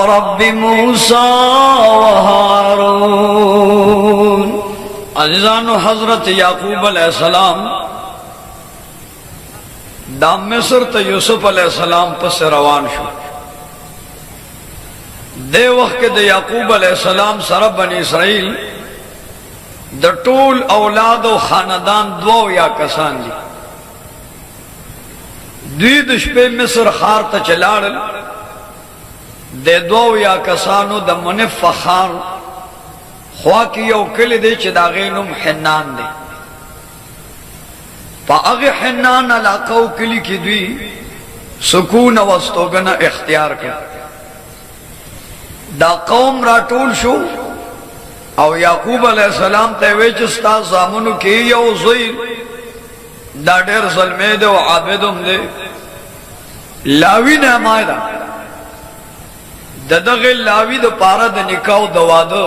Rabbi मूसा व हारून। अज़ीज़ानो, हजरत याकूब अलैहिस्सलाम दा मिस्र ते यूसुफ अलैहिस्सलाम पर से रवान शो। दे वक्त के दे याकूब अलैहिस्सलाम सर बनी इसराइल द टूल औलाद व खानदान दो या कसान जी दुई दुष्पे मिस्र खार त चलाड़ल दे दो या कसानो द मुनिफ फखार ख्वा की यौ किल दे च दागेनुम हिन्नान दे पा अगे हिन्नान अलाकाओ किली की दुई सुकून वस्तोगना इख्तियार कर दा कौम राटूल शो और याकूब अलैहिस्सलाम तेवे चिस्ता सामनु की यौ ज़ुई दा डेर ज़ल्मे दे व आबिदुम दे लावी ने मायदा ददगे लावी द पारा द निकाउ दवादो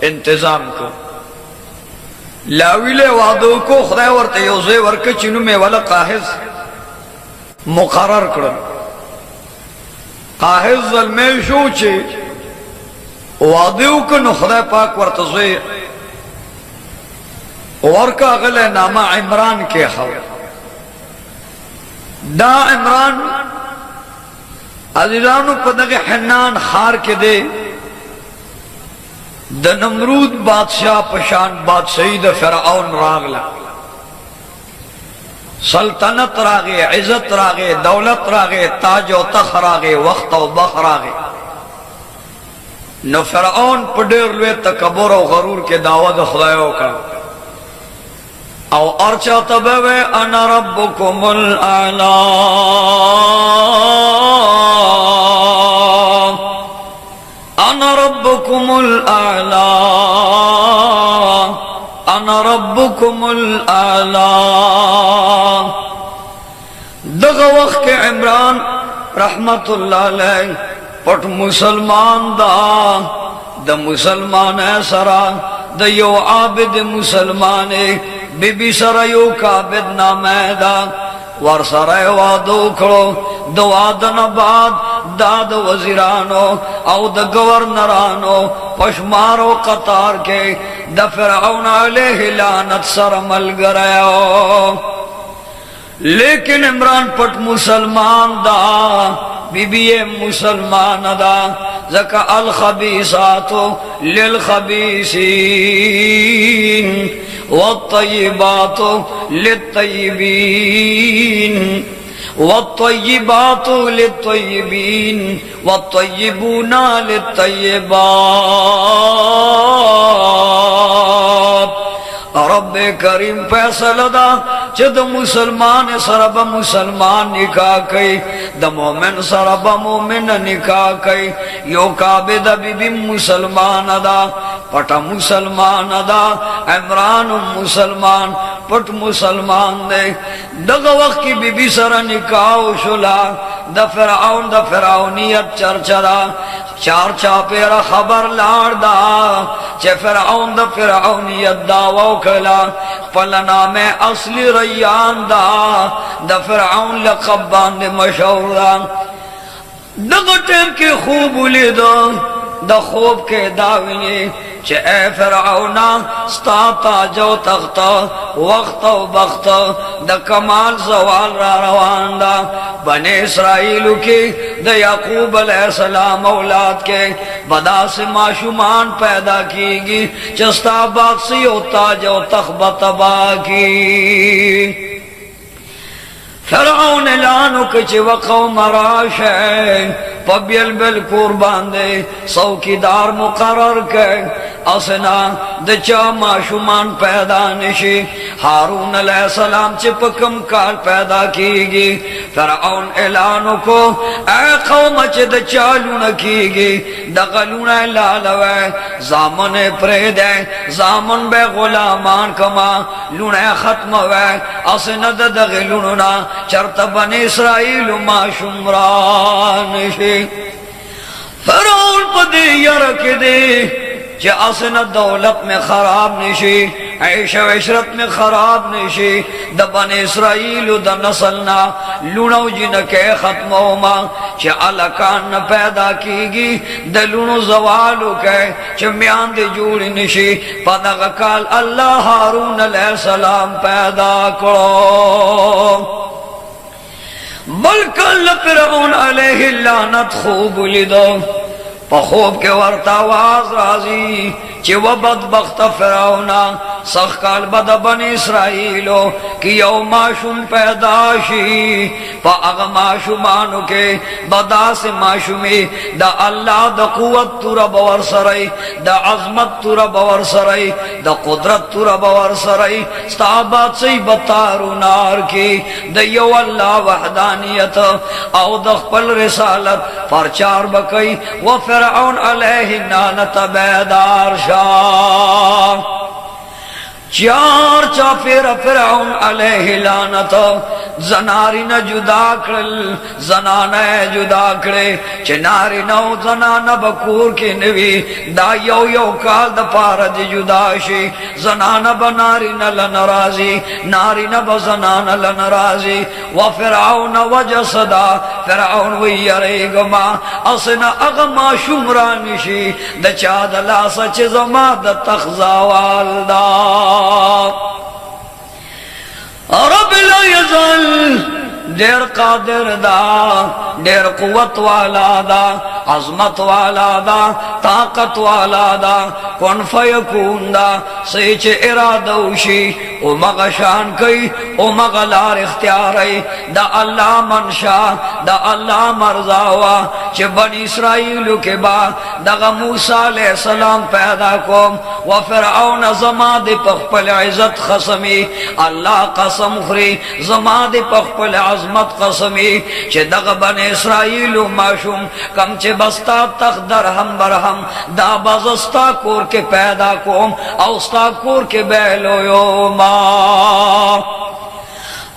इंतजाम को लावीले वादो को खुदा वर्ते योजे वर्क चिनु में वाला काहिज मुकर्रर करो काहिज ज़ल्मे शो चे वादेव को खुदा पाक वर्तज़े और का अगले नामा इमरान के हव दा इमरान अज़ीज़ानो पदगे हन्नान खार के दे द नमरूद बादशाह पशान बादशाही द फ़िरऔन रागला सल्तनत रागे इज्जत रागे दौलत रागे ताज व तख रागे वक्त व बख रागे न फ़िरऔन पडेर लुए तकब्बुर व गरूर के दावत खुदायो का और अर्चा तबवे अना रब्बुकुमुल आला अना रब्बुकुमुल आला अना रब्बुकुमुल आला। दगा वक्त के इमरान रहमतुल्लाह अलैह पट मुसलमान द मुसलमान सरा द यो आबिद मुसलमान बीबी सरा यो काबिद नामैदा वर सरा वादो खड़ो दवादन बाद दाद वजीरानो औ द गवर्नरानो पशमारो कतार के द फ़िरऔन अलैहि लानत सर मल गयो। लेकिन इमरान पट मुसलमान दा बीबी मुसलमान दा ज़का अल खबीसातो लिल खबीसीन वत्तय्यिबातो लित्तय्यिबीन वत्तय्यिबातो लित्तय्यिबीन वत्तय्यिबूना लित्तय्यिबात। रब्बे करीम फैसला दा जद मुसलमान सरब मुसलमान निकाह कई द मोमिन सरब मोमिन निकाह कई यो काबिद बीबी मुसलमान दा पटा मुसलमान दा इमरान मुसलमान पट मुसलमान दे दग वक्त की बीबी सर निकाह शुला द फ़िरऔनियत चरचरा चार चापेरा खबर लाड़ा चे फ़िरऔन द फ़िरऔनियत दावा कला पलना में असली रैयान दा द फ़िरऔन लक़ब बांधे मशहूरा दग टेम के खूब उले दो द खूब के दाविने चे ए फ़िरऔना स्ताता जो तख्त वक्त व बख्त द कमाल सवाल रा रवान दा बने इसराइल के द याकूब अलैहिस्सलाम औलाद के बदा से माशुमान पैदा कीगी चस्ता बाक्सी होता जो तख्बतबा की फ़िरऔन ऐलान के वक़ौम राश पबियल बिल कुर्बान दे चौकीदार मुकर्रर के असना दचा माशुमान पैदा निशी हारून अलैहिस्सलाम चिपकम काल पैदा कीगी फ़िरऔन ऐलान को ए कौम च दचा लून कीगी दगलून लालवे जामन प्रेद जामन बे गुलामान कमा लून खत्म वे असना दगलूना चरत बने इसराइल माशुमरान फ़िरऔन पदे यार के दे असना दौलत में खराब निशी ऐश و इशरत में खराब नशी द बन इसराइल द नसलना लुणो जिनके खत्म होमा चे अलकान न पैदा कीगी द लुणो जवालु के चे म्यान दे जुड़ी नशी पदग काल अल्लाह हारून अलैहिस्सलाम पैदा करो बल्कल फिरौन अलैहि लानत खूब लिदो पखूब के वर्तावाज राजी चे वो बदबख्त फिरौना सखकाल बद बन इसराइलो कि यौ माशुम पैदाशी पा अग माशुमानु के बदा से माशुमी द अल्लाह द कुवत तुरा बवर सरई the Azmat Tura बवर Sarai the कुदरत तुरा बवर सरई स्ताबात से बतारू नार की द यौ अल्लाह वहदानियत औ द खपल रिसालत परचार बकई वो फिरौन अलैहि लानत बेदार शाह चार चाफेर फिरौन अलैहि लानत जनारी न जुदा करल जनाना जुदा करे चनारी नौ जनाना बकूर के नवी दा यो यो काल द पारज जुदाशी जनाना बनारी न लनराजी नारी न बजनाना लनराजी व फिरौन वजसदा फिरौन वयरेगमा असना अगमा शुमरानिशी द चादला सच जमा द तखजावालदा रब ला यज़ल देर कादिर दा देर कुवत वाला दा अजमत वाला दा ताकत वाला दा कौन फयकून दा सेच इरादौशी ओ मगशान कई ओ मगलार इख्तियार दा अल्लाह मनशा दा अल्लाह मरजावा चे बनी इसराइल के बा दगा मूसा अलैहि सलाम पैदा कोम व फिरऔन जमा दे पखपल इज्जत खसमी अल्लाह कसम खरी जमा दे पखपल अजमत कसमी चे दगा बनी इसराइल माशूम कम चे बस्ता तक दरहम बरहम दा बजस्ता कोर के पैदा कोम औस्ता कोर के बैलो यो मा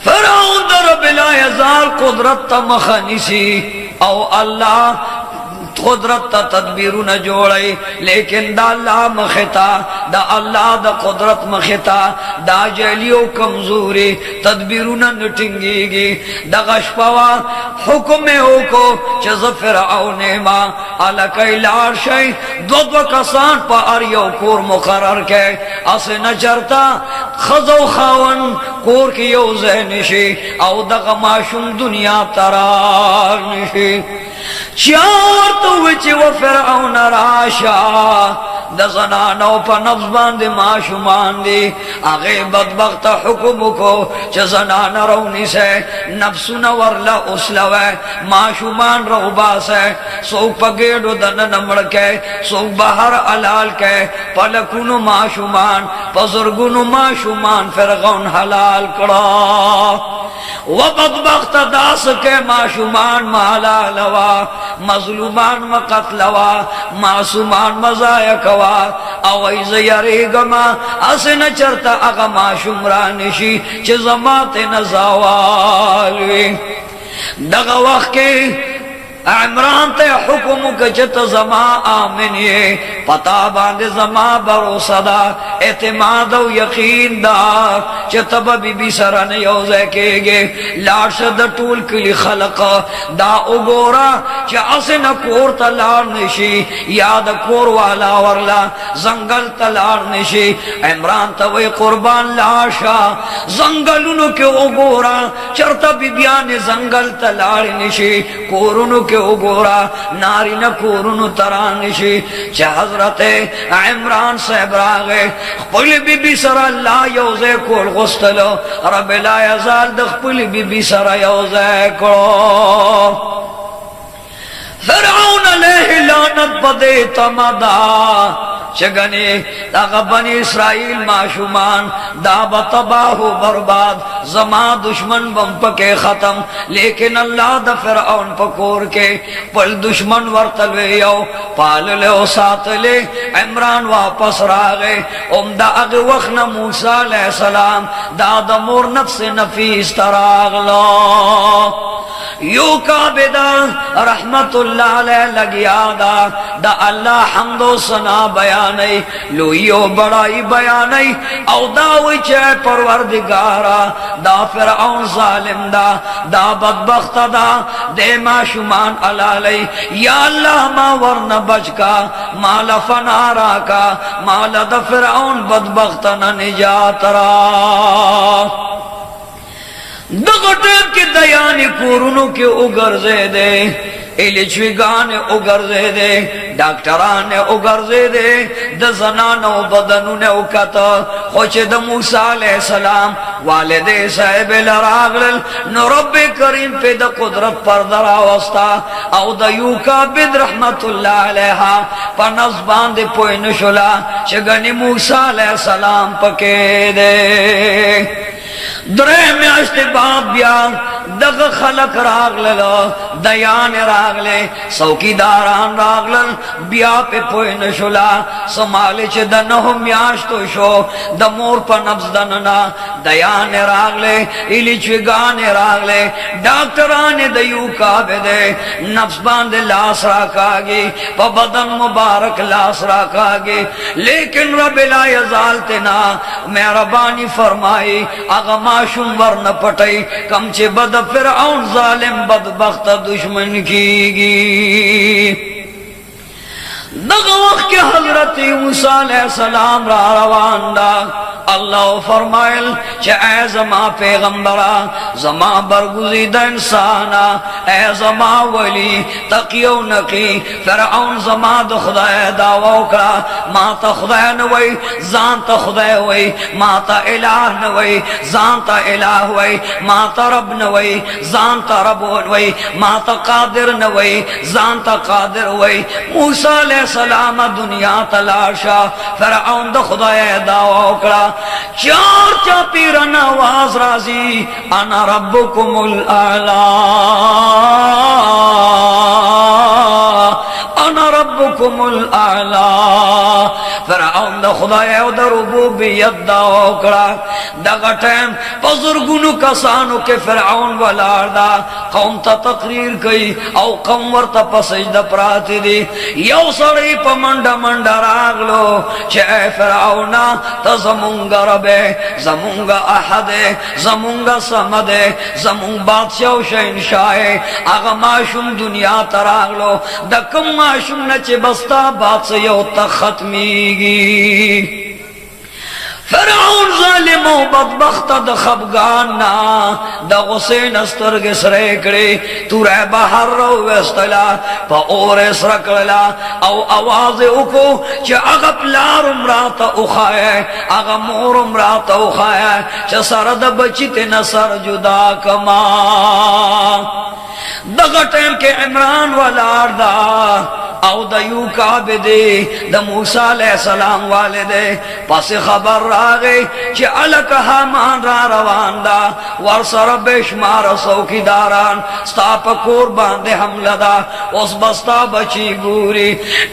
फिरौन दर बिला यज़ाल कुदरत मखनिसी औ अल्लाह कुदरत तदबीरु न जोड़े लेकिन दा अल्लाह मखता दा अल्लाह दा कुदरत मखता दा जलियो कमजोरी तदबीरु न नटिंगीगी दा गशपवा हुक्म होको चज़फर औने मा अला कैलार शै दो कसान पा अरियो कोर मुकरर के असे न चरता खजो खावन कोर की यो ज़हनिशी औ दा माशुम दुनिया तरार निशी चार तो विच वो फिरऔन राशा द ज़नानो पर नफ्स बांधे माशुमान दे आगे बदबख्त हुक्म को च ज़नाना रौनी से नफ्स न वरला उसलवे माशुमान रौबा से सो पगेडो दन नमड़ के सो बाहर अलाल के पलकुनु माशुमान पजुर्गुनु माशुमान फिरऔन हलाल कड़ा वो बदबख्त दास के माशुमान माला लवा मजलूमान मकतलवा मासूमान मजायकवा अवैज यरेगमा असे न चरता अगा माशुमरानिशी चे जमाते न जावालवी दगा वक्त के इमरान ते हुक्म के जत जमा आमिन ये पता बांधे जमा भरोसा दा एतमाद व यकीन दा चतब बीबी सरन योजे केगे लाश द टूल कली खलक दा उगोरा च असे न कोर तलार निशी याद कोर वाला वरला जंगल तलार निशी इमरान तवे कुर्बान लाशा जंगलुनु के उगोरा चरता बीबिया ने जंगल तलार निशी कोरुनु के उगोरा नारी न कोरुनु तरानिशी च हजरत इमरान साहब रागे खपल बीबी सरा ला योजे कोल गुस्तलो रब ला यज़ाल द खपल बीबी सरा योजे को फिरऔन अलैहि लानत बदे तमदा चगने तागा बनी इसराइल माशुमान दाबा तबाहु बर्बाद जमा दुश्मन बम पके खत्म लेकिन अल्लाह द फिरऔन पकोर के पल दुश्मन वर्तलवे यो पाल ले साथ ले इमरान वापस रागे उमदा अग वक्त न मूसा अलैहि सलाम दादा मोर नफ्स नफीस तरागलो یو کعبدہ رحمتullah علیہ لگیا دا اللہ حمد و ثنا بیانی لوی و بڑائی بیانی او داوی چے پروردگارا دا فرعون ظالم دا بدبخت دا دے ما شمان علالی یا اللہ ما ورن بچ کا مالا فنا راکا مالا دا فرعون بدبختنا نجات را دغٹب کی دیانی کورنو کے اگرزے دے ایلیچویگان اگرزے دے ڈاکٹران اگرزے دے د زنانو بدنون اکتا خوچ د موسیٰ علیہ السلام والد صاحب لراغلل نو رب کریم پہ د قدرت پر دراوستا او د یوکا بد رحمتullah علیہا پا نزبان دے پوئی نشلا چگنی موسیٰ علیہ السلام پکے دے درہ میں اشتباب بیا دغ خلق راغلل دیان راغلے سوکیداران راغلل بیا پہ پوئی نشلا سمالی چھ دنہو میاشتو شو دمور پا نبز دننا دیان راغلے ایلی چوگان راغلے ڈاکٹران دیو کعبے دے نفس باند لاس راکاگی پا بدن مبارک لاس راکاگی لیکن رب لا یزالتنا مہربانی فرمائی اغماشم ورن پٹائی کم چے بد فرعون ظالم بدبخت دشمن کی گی دغ وقت کے حضرت موسیٰ علیہ السلام را روان دا اللہ فرمائل چہ اے زما پیغمبرا زما برگزیدہ انسانا اے زما ولی تقیو نقی فرعون زما دا خدای دعویٰ کرا ما تا خدای نوی زان تا خدای وی ما تا الہ نوی زان تا الہ وی ما تا رب نوی زان تا رب وی ما تا قادر نوی زان تا قادر وی موسیٰ علیہ السلام دنیا تلاشا فرعون دا خدای دعویٰ کرا چار چاپیرن آواز رازی انا ربکم الاعلی انا ربکم الاعلی فرعون دا خدای او دا ربوبیت دا اوکڑا دا غٹیم پزرگونو کسانو کے فرعون والار دا قوم تا تقریر کئی او قوم ورطا پسجد پراتی دی یو سڑی پا منڈا منڈا راگلو چھے اے فرعونا تا زمونگا ربے زمونگا احدے زمونگا سمدے زمونگ بادشاہ و شہنشاہے آغا معشوم دنیا تراغلو دا کم معشوم نچے بستا بادشاہ یو تا ختمی گی فرعون ظالم و بدبخت د خبگانا دا غسین استرگ سریکڑی تورہ بحر رو وستلا پا اور اسرکڑلا او آواز اکو چا اغا پلار امرات اخائے اغا مور امرات اخائے چا سرد بچیت نصر جدا کما دغا ٹیم کے عمران والار دا او دا یو کعبے دے دا موسیٰ علیہ السلام والدے پس خبر راگے چی علکہ حامان را روان دا ورسر بشمار سوکی داران ستا پا قربان دے حملہ دا اس بستا بچی گوری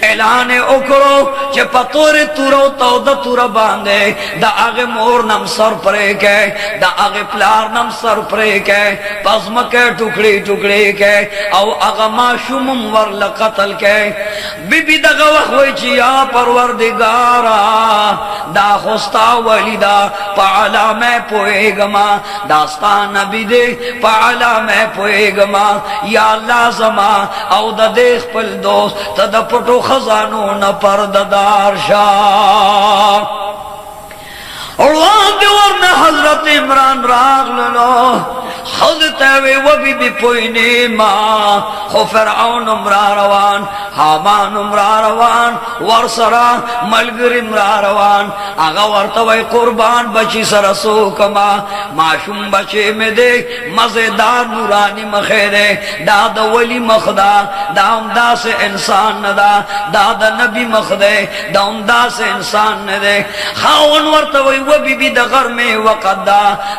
اعلان اکرو چی پا طور تورو تو دا تورا باندے دا آغی مور نم سر پرے کے دا آغی پلار نم سر پرے کے پس مکے ٹکڑی ٹکڑی کے او آغا معشوم ورل قتل کے بی بی دا گوخ ہوئی چی یا پروردگارا دا خستا ولیدہ پا علامہ پوئے گما داستان نبی دے پا علامہ پوئے گما یا اللہ زما او دا دیکھ پل دوست تا دا پٹو خزانو نا پرددار شاہ اور وہاں دیورنا حضرت عمران راغ للو حضرت و بی بی پوئنی ما خو فرعون امرا روان حامان امرا روان ورسرا ملگر امرا روان آغا ورطوی قربان بچی سرسو کما معشوم بچے میں دیکھ مزیدار نورانی مخیرے داد ولی مخدا دا امدا سے انسان ندا داد نبی مخدے دا امدا سے انسان ندے خاون ورطوی و بی بی دا غرم وقت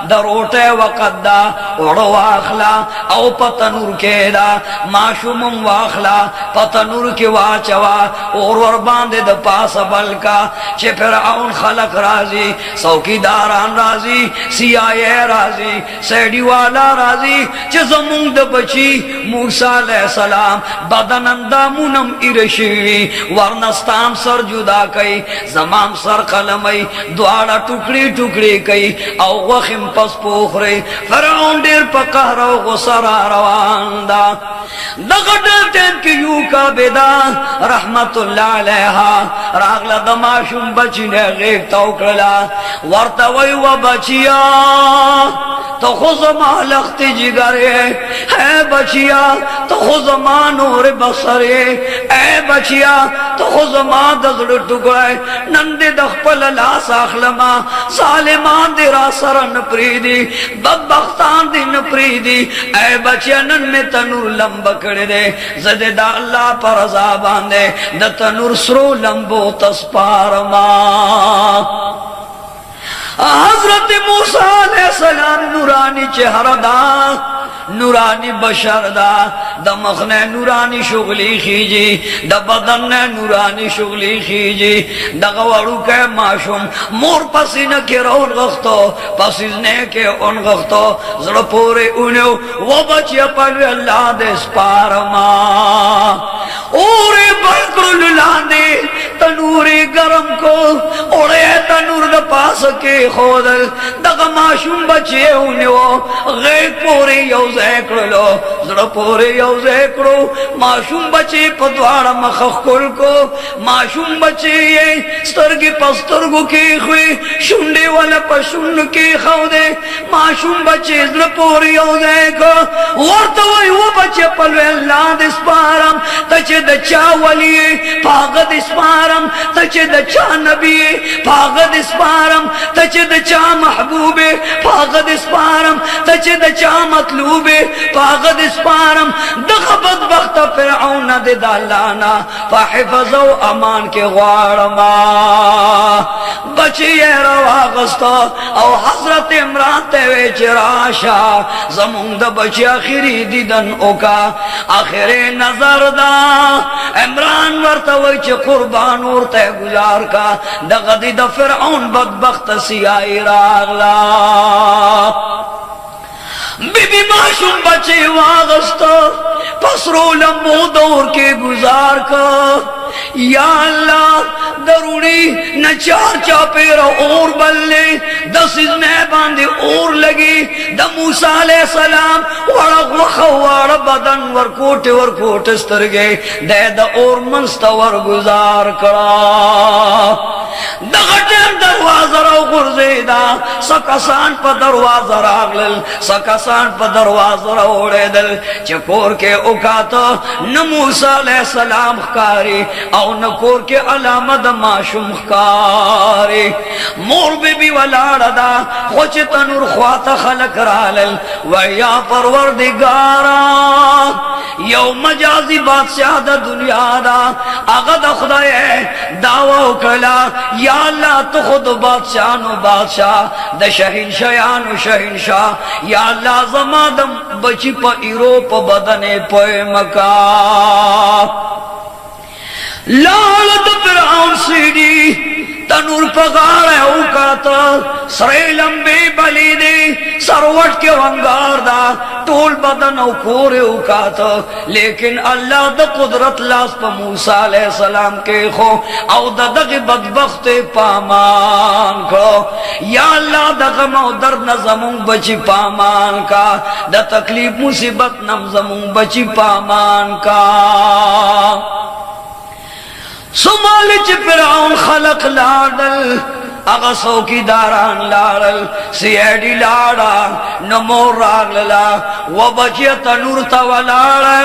دا روٹے وقت دا اوڑو واخلا او پتنور کے دا معشوم واخلا پتنور کے واچوا اور ورباندے دا پاس بلکا چے فرعون خلق رازی سوکیداران رازی سیائی رازی سیڈی والا رازی چے زمون دا بچی موسیٰ علیہ السلام بدن اندامونم ارشی ورنستام سر جدا کئی زمام سر قلمی دوارا ٹکڑی ٹکڑی کئی او وخم پس پوخ رئی فرعون دیر پا قہر و غصر روان دا دغدل تین کی یو کا بیدا رحمت اللہ علیہا راغلا دماشم بچی نے غیب توکرلا ورطوی و بچیا تو خزما لخت جگرے اے بچیا تو خزما نور بصرے اے بچیا تو خزما دزڑ ٹکڑے نند دخپل لاس اخلما ظالمان دی راسرن پریدی بدبختان دی نپریدی اے بچیا نن میں تنور لمب کڑے دے زدے دا اللہ پر عذابان دے دا تنور سرو لمبو تسپارما حضرت موسیٰ علیہ السلام نورانی چہرہ دا نورانی بشر دا دا مخنے نورانی شغلی خیجی دا بدن نورانی شغلی خیجی دا غوارو کے معشوم مور پسینہ کے رون غختو پسیزنے کے ان غختو زر پورے انہو وہ بچیا پڑھوے اللہ دے سپارما اوڑے بلکر للاندے تنوری گرم کو اوڑے تنور دا پاس کے خودل دا معشوم بچے انہو غیق پوری یو زیکڑلو زڑا پورے یو زیکڑو معشوم بچے پدوارا مخخ کل کو معشوم بچے یہ سترگی پسترگو کی خوی شنڈے والا پشن کی خودے معشوم بچے زڑا پورے یو زیکڑو ورطوئی وہ بچے پلوے اللہ دس پارم تچے دچا ولی پاغد اس پارم تچے دچا نبی پاغد اس پارم تچے دچا محبوب پاغد اس پارم تچے دچا مطلوب پاغد اس پارم دغ بدبخت فرعون دے دالانا فحفظ و امان کے غوارما بچی رواغستا او حضرت عمران تیوے چراشا زمون دا بچی آخری دیدن اوکا آخر نظر دا عمران ورطوئی چی قربان ورطے گزار کا دغ دی دا فرعون بدبخت سیائی راغلا بی بی معشوم بچے واغستا پسرو لمبو دور کے گزار کا یا اللہ درونی نچار چاپیرا اور بلنے دس ازنے باندے اور لگی دا موسیٰ علیہ السلام وڑا وخوار بدن ورکوٹ استرگے دے دا اور منستا ورگزار کرا دا غٹین دروازہ رو غرزیدہ سکسان پا دروازہ راغلل سکسان پا دروازہ رو اوڑے دل چکور کے اکاتا نموسیٰ علیہ السلام خکاری او نکور کے علامت معشوم خکاری مور بی بی والاڑا دا خوچ تنور خواتا خلق رالل ویا پروردگارا یو مجازی بادشاہ دا دنیا دا اغد خدای دعوی کلا یا اللہ تو خود بادشاہنو بادشاہ دا شہنشایانو شہنشاہ یا اللہ زمادم بچی پا ایرو پا بدنے پوئے مکا لالت فرعون سیدی تنور پغار ہے اوکاتا سرے لمبے بلی دے سروٹ کے ونگار دا ٹول بدن او کورے اوکاتا لیکن اللہ دا قدرت لاس پا موسیٰ علیہ السلام کے خو او دا دغ بدبخت پامان کرو یا اللہ دا غم او درد نظمون بچی پامان کا دا تکلیف مصیبت نظمون بچی پامان کا سمالی چی فرعون خلق لاڈل اغا سوکی داران لاڈل سیڈی لاڈا نمور راگللا و بچی تنور تاو لاڈا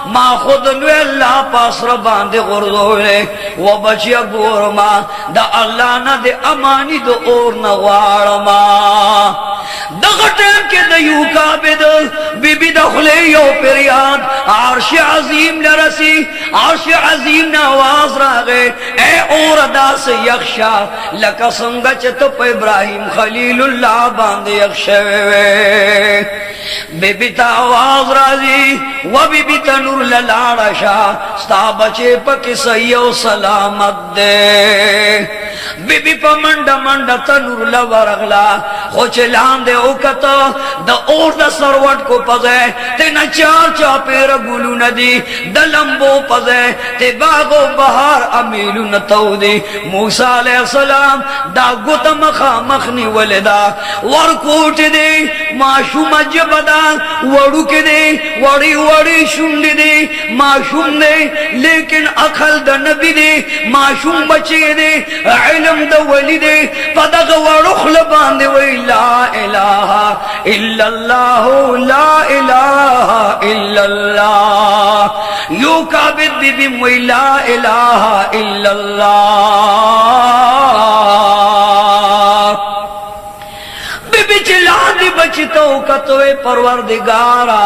ما خود نوی اللہ پاس ربان دے غردوئے و بچی گورما دا اللہ نا دے امانی دے اور نغوارما दगा टाइम के दयू काबिद बीबी दखले यो पेरियाद आर्श अजीम लरसी आर्श अजीम ने आवाज रागे ए और अदा से यख्शा लका संगच तो इब्राहिम खलीलुल्लाह बांधे यख्शवे बीबी ता आवाज राजी व बीबी तनूर ललाड़शा स्ता बचे पक सयो सलामत दे बीबी पर मंडा मंडा तनूर लवरगला खोचलान दे ओकता द और द सरवट को पजे ते न चार चापेर गुलू नदी द लंबो पजे ते बागो बहार अमीलू न तौदी मूसा अलैहिस्सलाम दा गुत मखा मखनी वलदा वरकोट दे माशूम जबदा वड़ू के दे वड़ी वड़ी शुंड दे माशूम दे लेकिन अखल द नबी दे माशूम बचे दे इल्म द वली दे पदग वड़ुखल बांधे वही ला इलाहा इल्लल्लाह ला इलाहा इल्लल्लाह यू काबिद बीबी वही ला इलाहा इल्लल्लाह बचतो कतोए परवरदिगारा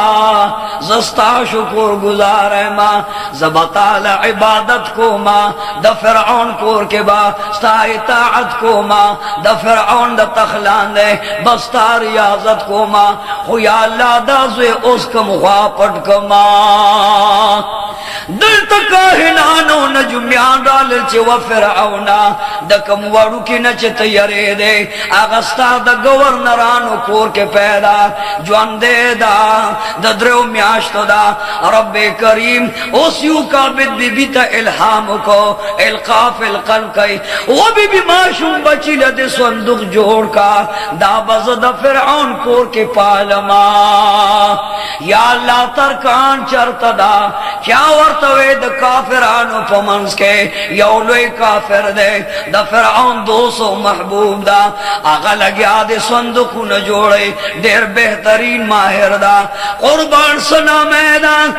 जस्ता शुक्र गुजार है माँ जबताल इबादत को माँ द फिरौन कोर के बा स्ता इताअत को माँ द फिरौन द तखलान दे बस्ता रियाजत को माँ खुया अल्लाह दाज़े उसका मुखापट को माँ दिल तक हिनानो न जुम्यान डाल चे व फिरौना द कम वड़ू की न चे तैयारे दे अगस्ता द गवर्नरानो कोर के पैदा जवान दे दा दद्रो म्याश्तो दा रब्बे करीम उस यू काबिद बीबी ता इल्हाम को इल्काफिल कल्ब कई वो बीबी माशूम बची लदे संदूक जोड़ का दा बज़द फिरौन कोर के पालमा या अल्लाह तरकान चरता दा क्या वर्तवे द काफिरानो पमंस के यौलोई काफिर दे द फिरौन 200 महबूब दा आगा लग्या दे संदूक न जोड़े देर बेहतरीन माहिर दा कुर्बान सना मैदान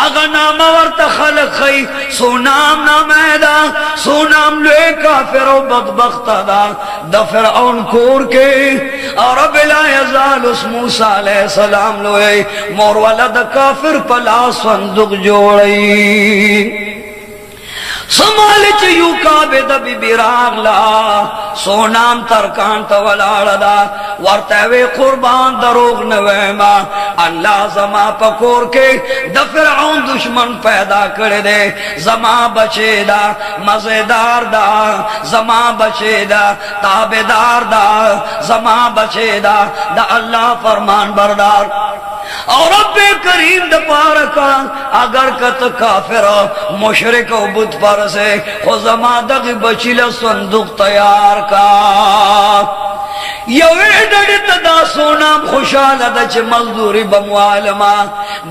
आगा नाम वर्त खलक खई सोनाम ना मैदान सोनाम ले काफिरो बदबख्त दा द फिरौन कोर के और बिला यजाल उस मूसा अलैहिस्सलाम लोए मोर वाला द काफिर पला संदूक जोड़ई समाल चयू काबिद बीबी रागला सोनाम तरकान तवलाड़ा वर्तवे कुर्बान दरोग नवेमा अल्लाह जमा पकोर के द फिरौन दुश्मन पैदा कर दे जमा बचेदा मजेदार दा जमा बचेदा ताबेदार दा जमा बचेदा द अल्लाह फरमान बरदार और रब्बे करीम द पारका अगर कत काफिर मुशरिक बुत पर से खुजमा दग बचिल संदूक तैयार का यवे डड़े तदा सोनाम खुशाल दच मजदूरी बमवालमा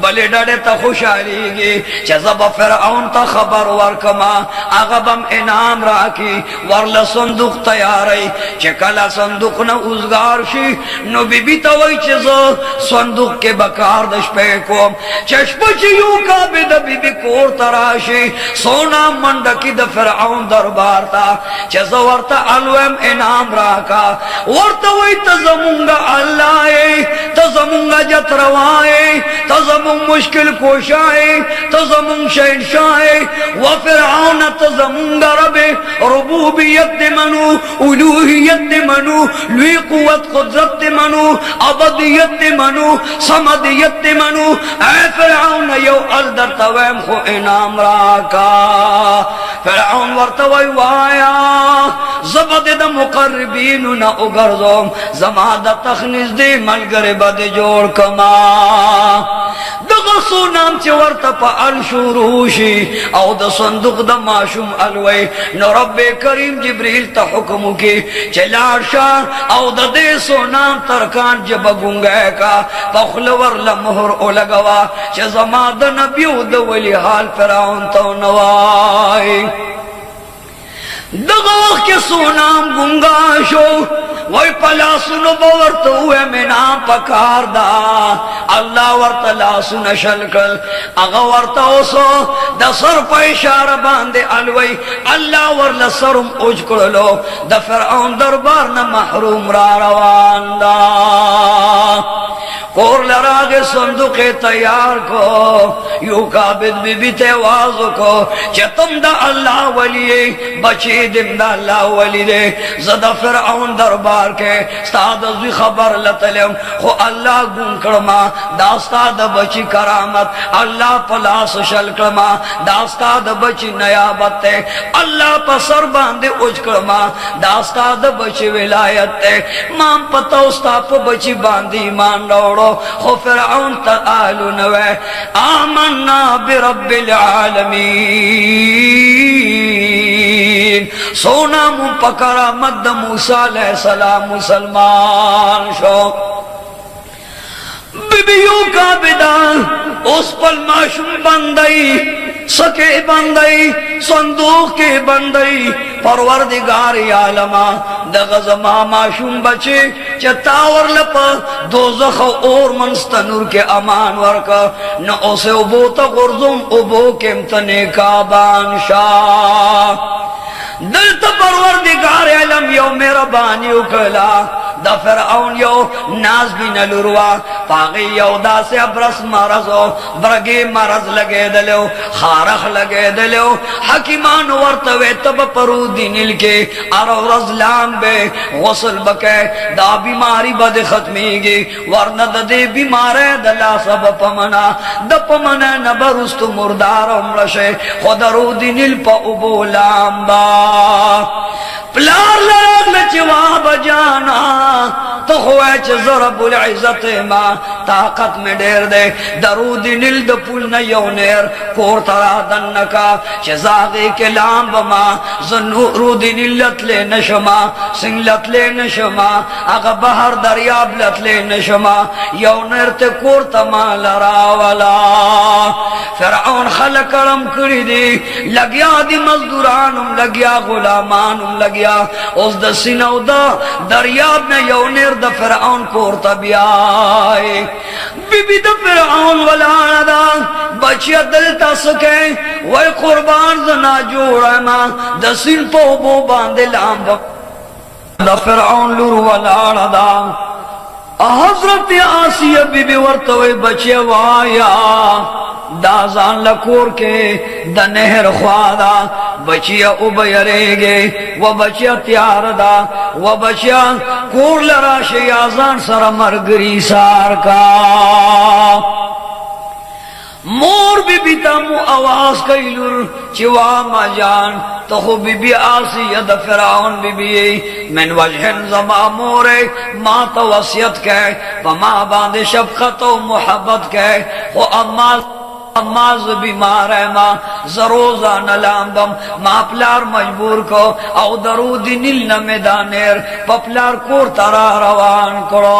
बले डड़े त खुशाली गे चजब फिरौन त खबर वरकमा अगबम इनाम राखी वरल संदूक तैयारी चकला संदूक न उजगार शी नो बीबी तवई चज संदूक के बकार दश पे को चश्पच यू का बिद बीबी कोर तराशी सोना मंडकी द फिरौन दरबार था चज वर्त अलवम इनाम राका वर्त वही तजमुंगा अल्लाह तजमुंगा जतरवाए तजमुंग मुश्किल कोशाए तजमुंग शहनशाहे व फिरौन तजमुंगा रबे रुबूबियत दे मनु उलूहियत दे मनु लुई कुव्वत कुदरत दे मनु अबदियत दे मनु समदियत दे मनु ऐ फिरौन यो अलदर तवैम खो इनाम राका फिरौन वर्तवई वाया जबद द मुकर्रबीन न उगरजो जमादा तखनिस दे मलगरे बद जोड़ कमा दगसो नाम चवर तप अल शुरूशी औ द संदूक द माशूम अलवई न रब्बे करीम जिब्रील त हुक्म की चलाशा औ द दे सो नाम तरकान जब गुंगे का पखलवर लमहर ओ लगवा च जमाद नबी द वली हाल फिरौन तो नवाई दगो के सोनाम गुंगा शो वही पला सुनो बवर्त हुए में ना पकार दा अल्लाह वर्तला सुन शलकल अगा वर्ता ओसो दसर पे इशारा बांधे अलवई अल्लाह वर्ला सरुम उजकड़लो द फिरौन दरबार न महरूम रा रवांदा कोर लरागे संदूके तैयार को यू काबिद बीबी तेवाज को चतम दा अल्लाह वली बची दिम दा अल्लाह वली दे ज़दा फिरऔन दरबार के स्ताद भी खबर लतलम खो अल्लाह गुन करमा दास्ताद बची करामत अल्लाह पलास शल करमा दास्ताद बची नयाबत अल्लाह पसर बांधे उज करमा दास्ताद बची विलायत माम पता उस्ताप बची बांधी मान रोड़ो खो फिरऔन तआलु नवे आमन्ना बिरब्बिल आलमीन सोना मुंह पकड़ा मद मूसा अलैहिस्सलाम मुसलमान शो बीबियों का बिदा उस पल माशूम बंदई सके बंदई संदूक के बंदई परवरदिगार आलमा दगज़मा माशूम बचे चतावर लप दोज़ख और मनस्तनूर के अमान वर्का न उसे उबो तगुर्जुम उबो के मतने का बानशाह दिल तो परवरदिगार आलम यो मेरा बानी उकला द फिरऔन यो नाज भी नलुरवा पागी यौदा से अब्रस मरजो ब्रगे मरज लगे दलो खारख लगे दलो हकीमान वर्तवे तब परू दिनिल के अरो रजलाम बे गसल बके दा बीमारी बद खत्मीगी वरना दे बीमारे दला सब पमना द पमना नबरुस्त मुर्दार उमरशे खुदरू दिनिल प उबोलाम बा प्लार लग लचवा बजाना तो हुआ ज़रबुल इज़्ज़त मा ताकत में डेर दे दरूद नील द पुल न योनेर कोर तरा दन का चजागे के लाम बमा ज़नूरुद नीलत ले नशमा सिंगलत ले नशमा अगर बहर दरियाब लत ले नशमा योनेर ते कोर तमा लरावला फिरऔन खलकरम करी दी लगिया दी मजदूरानुम लगिया गुलामानुम लगिया उस दसिनौदा दरियाब ने योनेर द फिरऔन कोर तबियाए बीबी द फिरऔन वलादा बचिया दिल तसके वह कुर्बान जना जोड़ा मा दसिन तो बो बांधे लाम द फिरऔन लुर वलादा हजरत आसिया बीबी वर्तवे बचिया वाया दाजान लकोर के द नहर ख्वादा बचिया उबयरेगे वो बचिया त्यार दा वो बचिया कोर लरा शेयाजान सर मरगरी सार का मोर बीबी तमु आवाज कैलुर चिवा मजान तो हो बीबी आसिया द फिरऔन बीबी मन वजहन जमा मोरे मां तो वसियत के वमा बांधे शफकत व मोहब्बत के वो अम्माज बीमार है माँ जरोजा नलाम्बम मापलार मजबूर को औ दरूद नील न मैदानेर पपलार कोर तरा रवान करो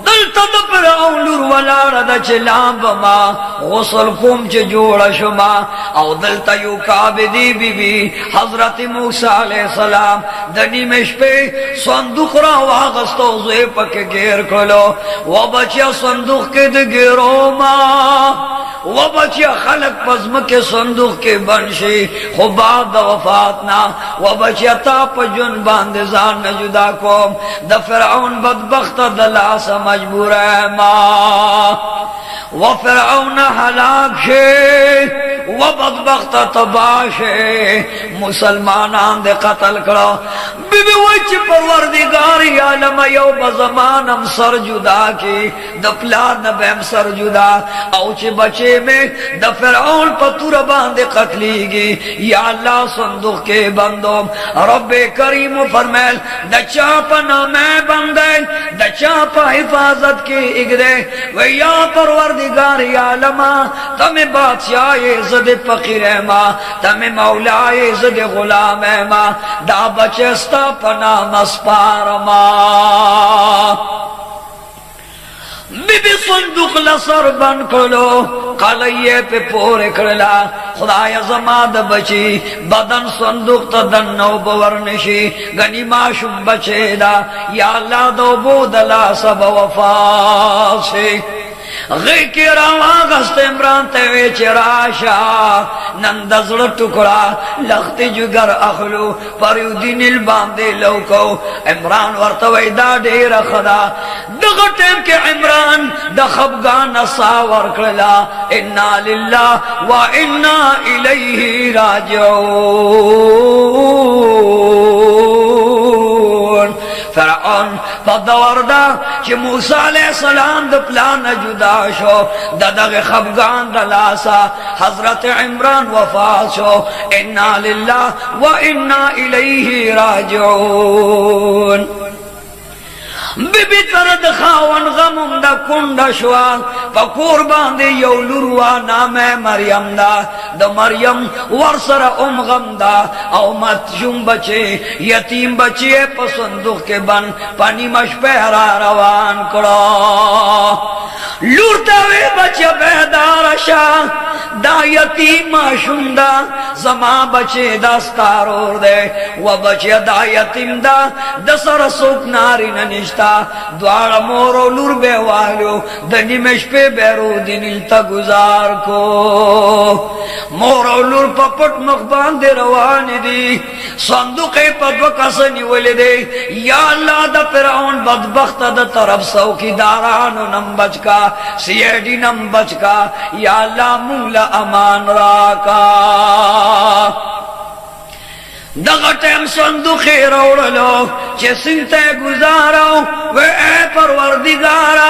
दिल तद फिरऔन लुर वलार द चलाम्बमा गुसल कुम च जोड़ा शुमा औ दिल तयू काबिदी बीबी हजरत मूसा अलैहिस्सलाम दनी में पे संदूक रा वागस्तो ज़े पके घेर खोलो वो बचिया संदूक के दे घेरो माँ वो बचिया खलक पज़्म के संदूक के बनशी खुबाद वफात ना वो बचिया ताप जुन बांधे जान न जुदा कोम द फिरऔन बदबख्त दला सा मजबूर है माँ वो फिरऔन हलाक शे वो बदबख्त तबाशे मुसलमान दे कत्ल करो बीबी वच परवरदिगार आलम यो बज़मानम सर जुदा की दफला नबम सर जुदा औच बचे में द फिरऔन पतुर बांधे कतलीगी या अल्लाह संदूक के बंदो रब्बे करीम फरमाल द चाप ना मैं बंदे द चाप हिफाजत के इगरे वे या परवरदिगार आलम तमे बादशाह इज़्ज़त फकीर है माँ तमे मौला इज़्ज़त गुलाम है माँ दा बचस्ता पना मस्पार माँ बीबी संदूक लसर बन करो कलये पे पोरे करला खुदाया जमाद बची बदन संदूक तदन नौ बवरनशी गनी माशुम बचेदा या अल्लाह दो बोदला सब वफासे गई के रावा गस्त इमरान तेवे चिराशा नंदजड़ टुकड़ा लखती जुगर अखलू परिउदीनिल बांधे लौको इमरान वर्तवैदा डेर खदा दगटेम के इमरान दखबगान सावर करला इन्ना लिल्लाह व इन्ना इलैहि राजिऊन फरआन पदवरदा कि मूसा अलैहिस्सलाम द प्लान जुदा शो ददग खबगान दलासा हजरत इमरान वफात शो इन्ना लिल्लाह व इन्ना इलैहि राजिऊन बीबी तरद खावन गमुम दा कुंडा शुआ पकोर बांधे यौलुरवा नाम मरियम दा द मरियम वर्सर गम दा औ मतजुम बचे यतीम बचे पसंदुख के बन पानी मश पहरा रवान करो लूरता वे बचे बेदार शाह दा यतीम माशुम दा जमा बचे दस्तारोर दे व बचे दा यतीम दा दसर सुख नारी ननिश्ता द्वार मोरो लूर बेवालो दनी में पे बैरो दिन गुजार को मोरो लूर पपट मकबान दे रवानी दी संदूक पदव कसनी वले दे या अल्लाह द फिरौन बदबख्त द तरफ चौकीदारान नम बचका सीआईडी नम बचका या अल्लाह मुला अमान राका दगटेम संदूखे रोड़लो चेसिंते गुजारो वे ए परवरदिगारा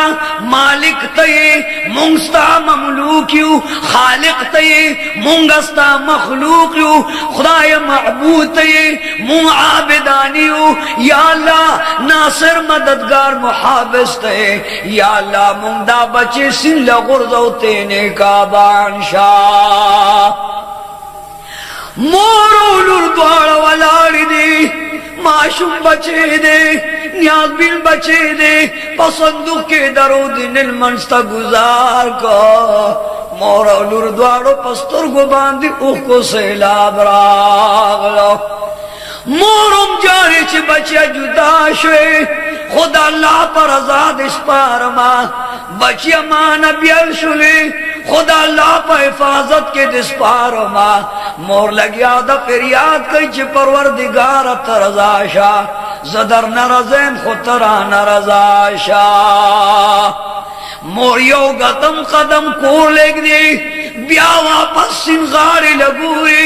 मालिक तये मुंगस्ता ममलूक यू खालिक तये मुंगस्ता मखलूक यू खुदाय महबूद तये मुंग आबिदानी यू या अल्लाह नासिर मददगार मुहाबिस तये या अल्लाह मुंगदा बचे सिन लगुर्दो तेने का बादशाह मोरो लुर द्वारा वालाड़ी दे माशूम बचे दे न्याज बिन बचे दे पसंदू के दरो दिन मनस्ता गुजार को मोरो लुर द्वारो पस्तुर को बांधी उको सैलाब रागलो मोरम जारे च बचे जुदा शे खुदा अल्लाह पर आजाद इस पारमा बचिया मान बियल शुले खुदा अल्लाह पर हिफाजत के दिस पारमा मोर लगिया द फरियाद कई च परवरदिगार तरजाशा जदर न रज़ैन खुतरा न रजाशा मोर यो गतम कदम को लेग दे ब्या वापस सिंगारे लगुए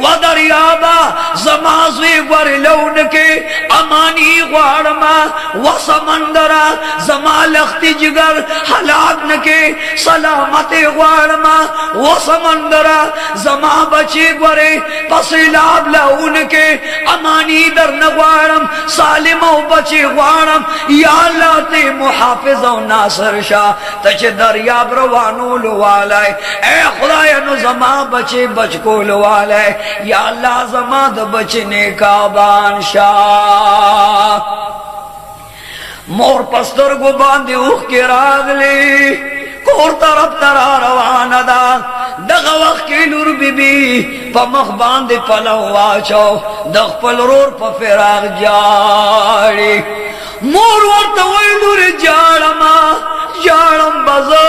वदरियाबा जमाज़े वर लौन के अमानी ग्वारमा व समंदरा जमा लख्ती जिगर हलाक न के सलामत ग्वारमा व समंदरा जमा बचे ग्वरे पसिलाब लौन के अमानी दर न ग्वारम सालिमो बचे ग्वारम या अल्लाह ते मुहाफिज और नासर शाह तचे दरियाब रवानो लवालाय ए खुदाया नु जमा बचे बचको लवालाय या अल्लाह जमा द बचने का बादशाह मोर पस्तर को बांधे उख के रागले कोर तरफ तरा रवाना दा दगा वक्त की नूर बीबी पमख बांधे पलवा चो दख पल रोर पफिराग जाड़ी मोर वर्त वही नूर जाड़मा जाड़म बजो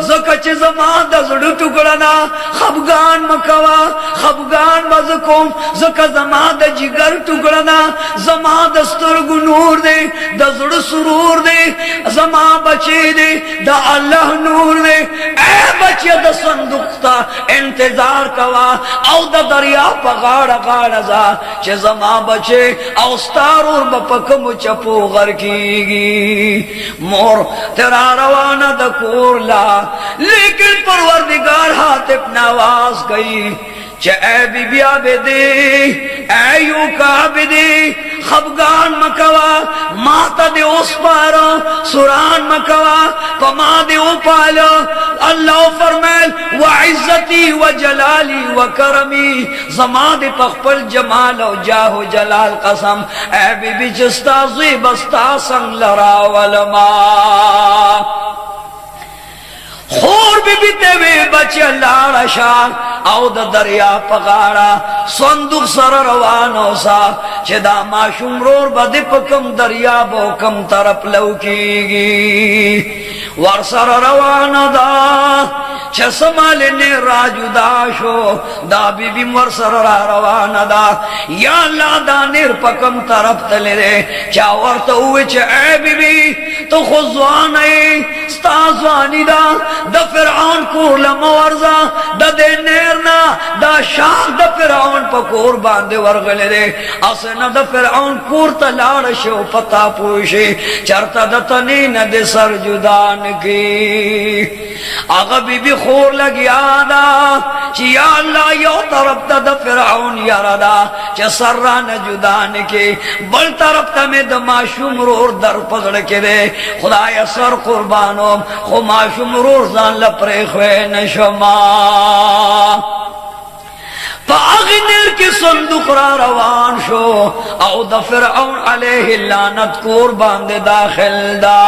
जकच जमा दजड़ टुकड़ना खबगान मकवा खबगान बजकोम जक जमा द जिगर टुकड़ना जमा दस्तुर गुनूर दे दजड़ सुरूर दे जमा बचे दे द अल्लाह नूर दे ए बचे द संदुकता इंतजार कवा औ द दरिया पगाड़ गाड़ जा चे जमा बचे औस्तार और बपकम चपो गर कीगी मोर तेरा रवाना द कोरला लेकिन परवरदिगार हाथ अपना आवाज गई चे बीबिया बेदे ऐयू का बेदे खबगान मकवा माता दे उस पारो सुरान मकवा पमा दे उपालो अल्लाह फरमाल व इज्जती व जलाली व करमी जमा दे पखपल जमाल और जाहो जलाल कसम ऐ बीबी जस्ता ज़ी बस्ता संग लरा वलमा خور بی تیوی بچه لارا شا او دا دریا پغاڑا صندوق سر روانو سا چه دا ماشوم رور با دی پکم دریا بو کم طرف لوکیگی ور سر روانو دا چه سمالنی راجو داشو دا بی بی ور سر روانو دا یا اللہ دا نیر پکم طرف تلی دے چا ورطا ہوئے چه اے بی بی تو خوزوانی ستازوانی دا دا فرعون کور لمورزا دا دے نیرنا دا شاک دا فرعون پا کور باندے ورغلے دے اسنا دا فرعون کور تا لارشو پتا پوشے چرتا دا تنین دے سر جدان کی آغا بی بی خور لگی آدھا چی یا اللہ یو طرف دا فرعون یاردا چی سران جدان کی بل طرف تا میں دا معشوم رور در پگڑ کے دے خدای سر قربانو خو معشوم رور زان لپرے خوے نشما پا اغنیر کی صندوق را روان شو او دا فرعون علیہ اللعنت کور باندے داخل دا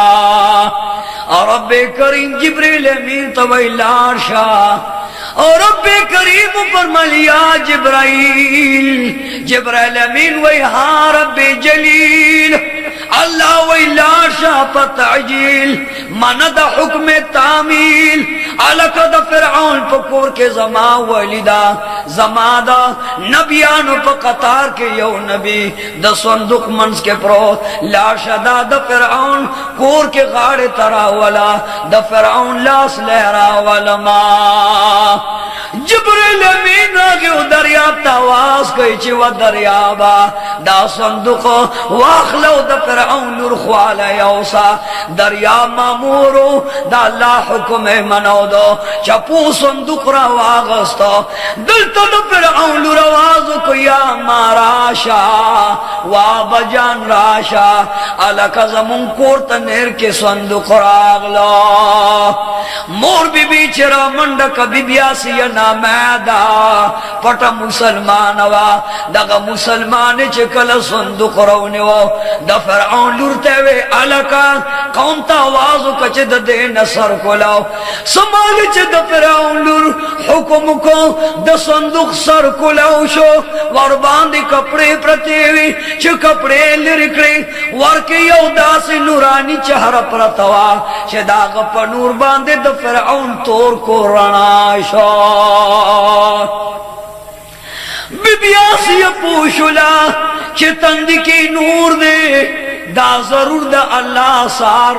اور رب کریم جبریل امین توی لار شاہ اور رب کریم فرمایا یا جبرائیل امین وی ہاں رب جلیل اللہ وی لاشا پتعجیل من دا حکم تعمیل علکہ دا فرعون پکور کے زما ولیدہ زما دا نبیانو پا قطار کے یو نبی دا صندوق منز کے پروت لاشا دا فرعون کور کے غاڑے تراولا دا فرعون لاس لہراولا ما جبریل امین آگے و دریاب تاواز کئی چی و دریابا دا صندوق واخلو دا فرعون لرخوال یوسا دریاب مامورو دا اللہ حکم منو دو چپو صندوق را واغستا دلتا دا فرعون لروازو کو یا ماراشا وابا جان راشا علاکہ زمون کورتا نیر کے صندوق راغلا مور بی بی چرا منڈک بی بیاسی نامیدا پٹا مسلمانوا دغا مسلمان چکل صندوق رونیو دا فرعون لورتے وے علکا قوم تا آوازو کچھ دا دین سر کو لاو سمالی چھ دا فرعون لور حکم کو دا صندوق سر کو لاو شو ورباندی کپڑے پرتیوی چھ کپڑے لرکڑے ورکی یو دا سی نورانی چہر پرتوا چھ داغا پا نور باندے دا فرعون تور کو رنا شو بی بی آسی پوشلا چھ تندی کی نور دے دا ضرور دا اللہ سار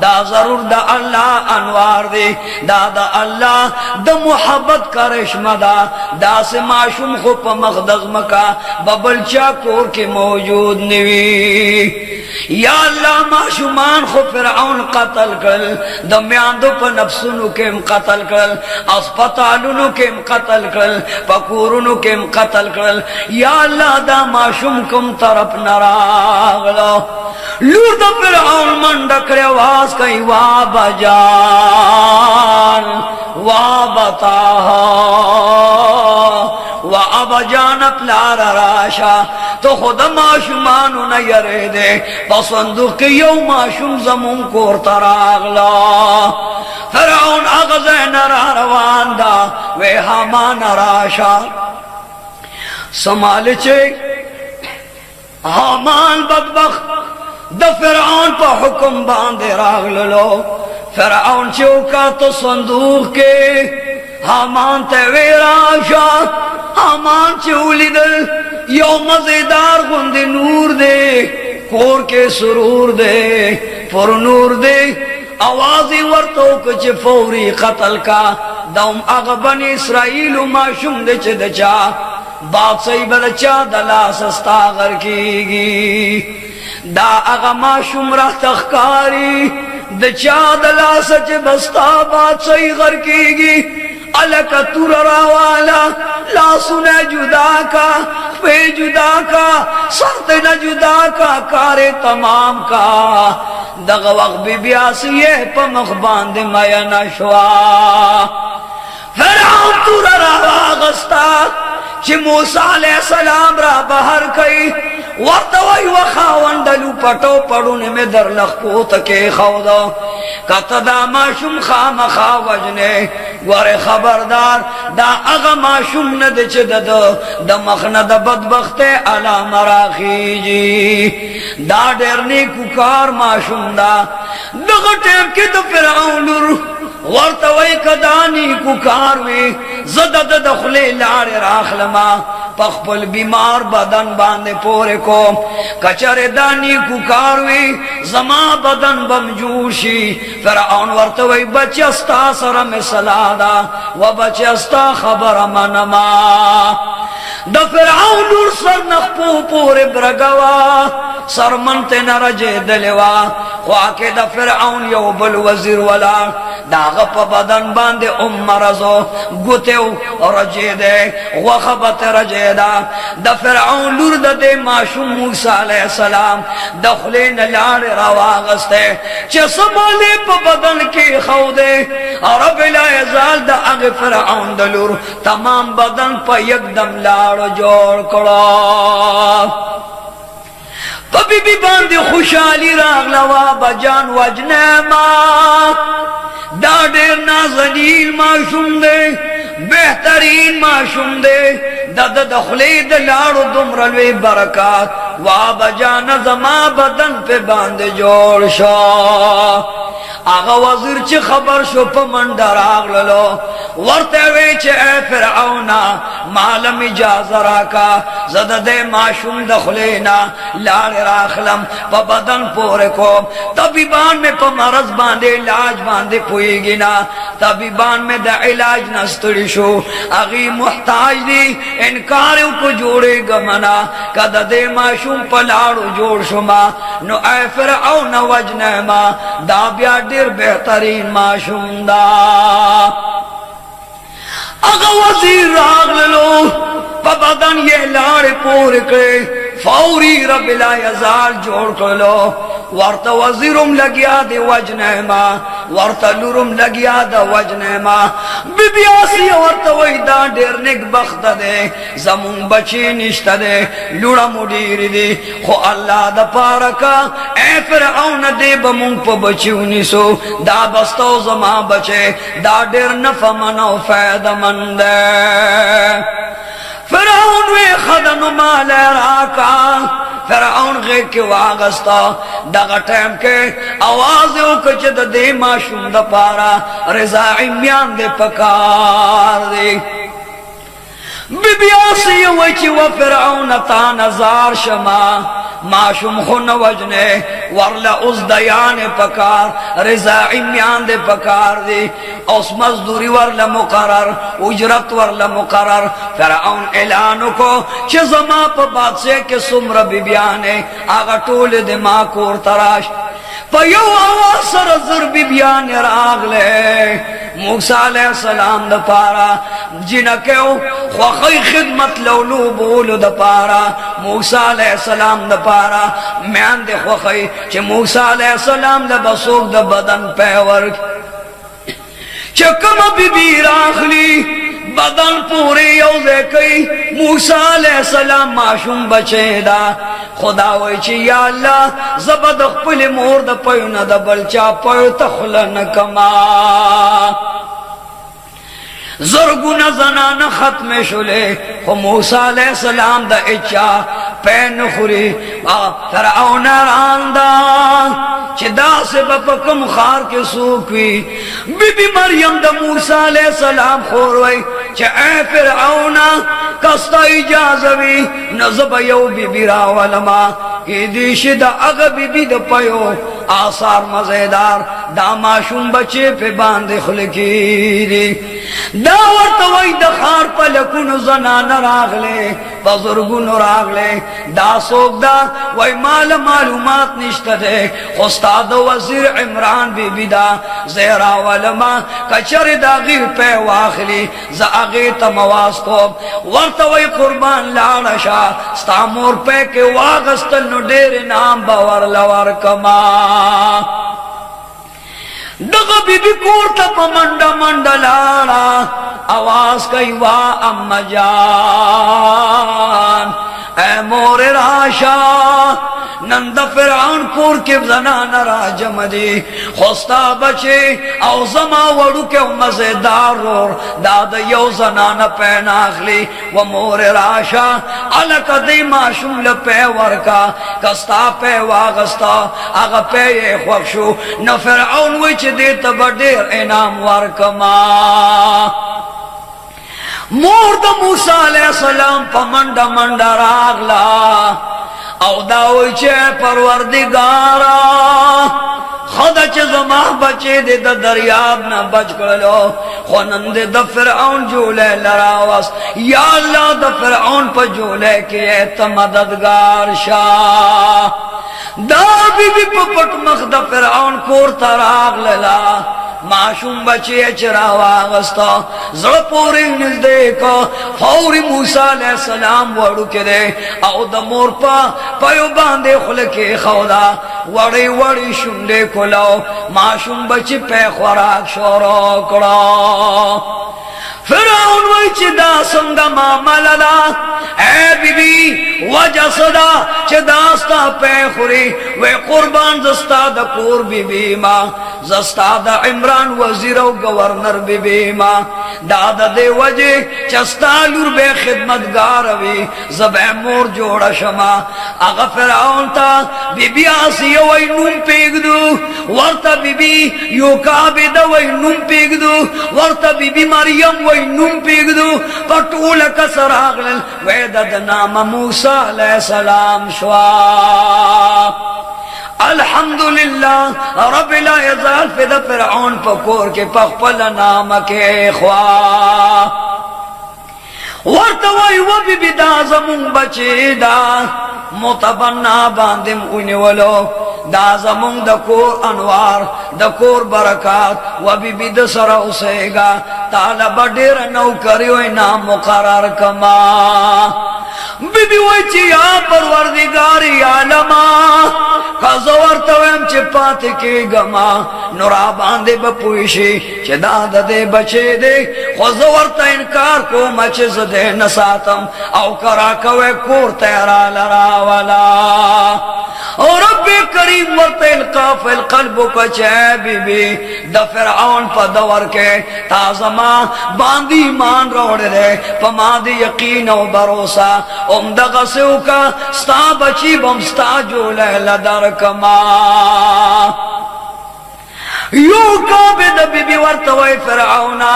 دا ضرور دا اللہ انوار دے دا اللہ دا محبت کا رشمہ دا سے معشوم خو پا مخدغ مکا ببلچا کور کے موجود نوی یا اللہ معشومان خو فرعون قتل کر دمیاندو پا نفسونو کم قتل کر اسپتالونو کم قتل کر پکورونو کم قتل کر یا اللہ دا معشوم کم طرف نراغلو لور دا فرعون منڈکڑے واز کئی وابا جان وابا تاہا وابا جان پلار راشا تو خود معشومانو نیرے دے پسندوق کی یو معشوم زمون کور تراغلا فرعون اغزین را روان دا وی حامان راشا سمال چے حامان بدبخت دا فرعون پا حکم باندے راغلو فرعون چوکا تو صندوق کے حامان تیوی راشا حامان چولی دل یو مزیدار گند نور دے کور کے سرور دے پر نور دے آوازی ورطو کچھ فوری قتل کا دوم اغبن اسرائیل معشوم دے چھ دچا بات سی بلچا دلا سستا غر کی گی دا اغا معشوم رہ تخکاری دچا دلا سچ بستا بات سی غر کی گی علکا تور راوالا لا سنے جدا کا پہ جدا کا سرت نہ جدا کا کارے تمام کا دغ وقت بی بیاسیے پا مخباند میا نشوا فرعون تور راوا غستا چې موسی علیہ السلام را بهر کړي ورته وای وخاوندلو پټو پړونه مې در لخو تکي خودا کته دا ماشوم خامخا وجنه ګوره خبردار دا هغه ماشوم نه د چې د مخنه د بدبخته علامه راخیږي دا ډېر نیکو کار ماشوم دا دغه ټیم کې د فرعون لور ورته وای کدانی کو کار وی زدد دخلې لار راخلما پخپل بیمار بدن باندې پورې کو کچره دانی کو کار وی زما بدن بم جوشي فرعون ورته وای بچستا سره مثالا و بچستا خبر منما د فرعون نور سر نخپو پورې برګوا سرمنته نرجه دلوا خواکه د فرعون یو بل وزیر ولا داغه په بدن باندې مرزو ګوتو رجه ده وخبت رجه ده د فرعون لور د ماشوم موسی علیہ السلام دخلین لار راواغسته چې سماله په بدن کې خو ده رب لا یزال د هغه فرعون د لور تمام بدن په یکدم لاړ جوړ کړه پبی بی باندې خوشحالی راغلوا بجان وجنما دا ډېر نازنین معشوم دی بهترین معشوم دی د دخلې د لاړو دومره لوی برکات وا بجان زما بدن په باندې جوړ شو آغا وزیر چې خبر شو په منډه راغللو ورته وی چې اے فرعون مالم اجازه راکا زده د معشوم دخلینا لاړ راخلم په بدن پورې کوم طبيبان مې په مرض باندې علاج باندې پويږي نه طبيبان مې د علاج نستړي شو اغي محتاج دي انکار کو جوړې غمنا کده د معشوم په لاړو جوړ شوما نو اے فرعون وجنما دا بیا ډېر بهترین معشوم دا اغا وزیر راغللو پا بدن یہ لار پور کړي فوری رب لا یزال جوړ کړلو ورته وزیرم لګیا دی وجنما ورته لورم لګیا د وجنما بیبي آسیه ورته وای دا ډېر نیک بخت ده زمون بچی نشته ده لوړه مډیر دي خو الله د پارکا اے فرعون دې بمون په بچیونی سو دا بستو زما بچي دا ډېر نفمنو فائدہ مند فرعون وی خدنو مال راکا فرعون غیر کی واغستا دغه ټیم کې आवाज وکړه د دې ماشوم د پارا رضاعی میان دې پکار دې بیبي آسیه وای چې و فرعون تا نظر شما معشوم خون وجنه ورلا اوس دیان پکار رضاعی میان دے پکار دی اوس مزدوری ورلا مقرر اجرت ورلا مقرر فرعون اعلانو کو چه زما پا بادشاہ کے سمر بیبیانے آغا ٹول دے ما کور تراش پا یو آواز سر زر بیبیانے راغلے موسیٰ علیہ السلام دا پارا جنکیو خوخی خدمت لولو بولو دا پارا موسیٰ علیہ السلام دا پارا میان دے خوخی چه موسیٰ علیہ السلام دا بسوک دا بدن پیورک چه کم بی بی راخلی بدن پوری یوزے کئی موسیٰ علیہ السلام معشوم بچے دا خدا وی چی یا اللہ زبد اخپل مور دا پیون دا بلچا پیو تخلن کما زرگون زنان ختم شلے خو موسیٰ علیہ السلام دا اچا پین خوری فرعون راندا چه دا سے بپکم خار کے سوکوی بی بی مریم دا موسیٰ علیہ السلام خوروی چه اے فرعون کستا اجازوی نزب یو بی بی راولما کی دیش دا اغا بی بی دا پیو آثار مزیدار دا معشوم بچے پہ باندے خلکی دی دا ورطوی دا خار پلکون زنان راغلے بزرگون راغلے دا سوک دا وی مال معلومات نشتا دے خستاد وزیر عمران بی بی دا زیرا ولما کچر دا غیر پہ واخلی زا اغیت مواز کو ورطوی قربان لارشا ستامور پہ کے واغستل نو دیر نام باور لور کما दगा बीबी कोरता पा मंडा मंडा लाड़ा आवाज कई वा अम्मा जान ऐ मोरे राशा नंद फिरौन कोर के जनाना राजमदी खोस्ता बचे औ जमा वड़ू के मजेदार और दादा यो जनाना पैनाखली व मोरे राशा अलक दे माशूम लपे वर्का कस्ता पे वागस्ता आग पे ये ख्वशु न फिरौन विच दे तबडेर इनाम वर्कमा मोर द मूसा अलैहिस्सलाम प मंडा मंडा रागला औ दाओ चे परवरदिगारा खुदा चे जमा बचे दे द दरियाब न बच कलो खुनन दे द फिरौन जोले लरावस या अल्लाह द फिरौन प जोले के त मददगार शाह दा बीबी पपट मख द फिरौन कोर तराग लला माशूम बचे चरावागस्ता जड़पोरी निजदे को फौरी मूसा अलैहिस्सलाम वड़ू के दे औ द मोर पा पयो बांधे खुल के खौदा वड़ी वड़ी शुंडे खुलो माशूम बचे पे खुराक शोरो कड़ो फिरौन वही दा संगा मामला ए बीबी वजह सदा दास्ता पे खुरी वे कुर्बान जस्ता द कोर बीबी मां जस्ता द इमरान वजीर गवर्नर बीबी मां दादा दे वजे चस्ता लुर बे खिदमतगार वी जबे मोर जोड़ा शमा आगा फिरौन ता बीबी आसिया वही नूम पेगदू वर्ता बीबी योकाबे द वही नूम पेगदू वर्ता बीबी मरियम वही नूम पेगदू पटूल कसरागल वेदद नाम मूसा अलैहिस्सलाम शवा अल्हम्दुलिल्लाह रब्बिल इज़्ज़त फिद फिरौन पकोर के पखपल नाम के ख्वा वर्तवाई वो बीबी दा जमुन बचेदा मुतबन्ना बांदिम उनिवलो दा जमुन दकोर अनवार दकोर बरकात व बीबी द सरा उसेगा ताला बडेर नौकरियो नाम मुकर्रर कमा बीबी वही या परवरदिगारी आलमा खजवर तवम चिपात के गमा नुरा बांधे बपुशी चदाद दे बचे दे खजवर त इनकार को मचज दे नसातम औ करा कवे कोर तेरा लरा वाला और रब्बे करीम वरतिल काफिल कल्बो का चे बीबी द फिरौन प दवर के ताजमा बांधी मान रोड़ दे पमादी यकीन और भरोसा उमदगा से का स्ता बची बम स्ता जो लदर कमा यो काबिद बीबी वर्तवै फिरौना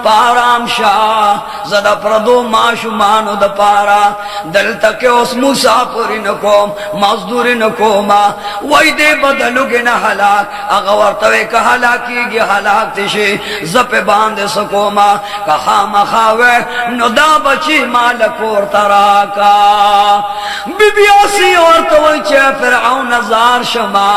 पाराम शाह जदा प्रदो माशुमानो द पारा दल तक उस मुसाफिरी न कोम मजदूरी न कोमा वही दे बदलुगे न हलाक अगर वर्तवै का हलाकी गे हलाक तिशे जपे बांधे सकोमा कहा मखावे नुदा बची मालकोर तराका बीबी आसी वर्तवै चे फिरौन जार शमा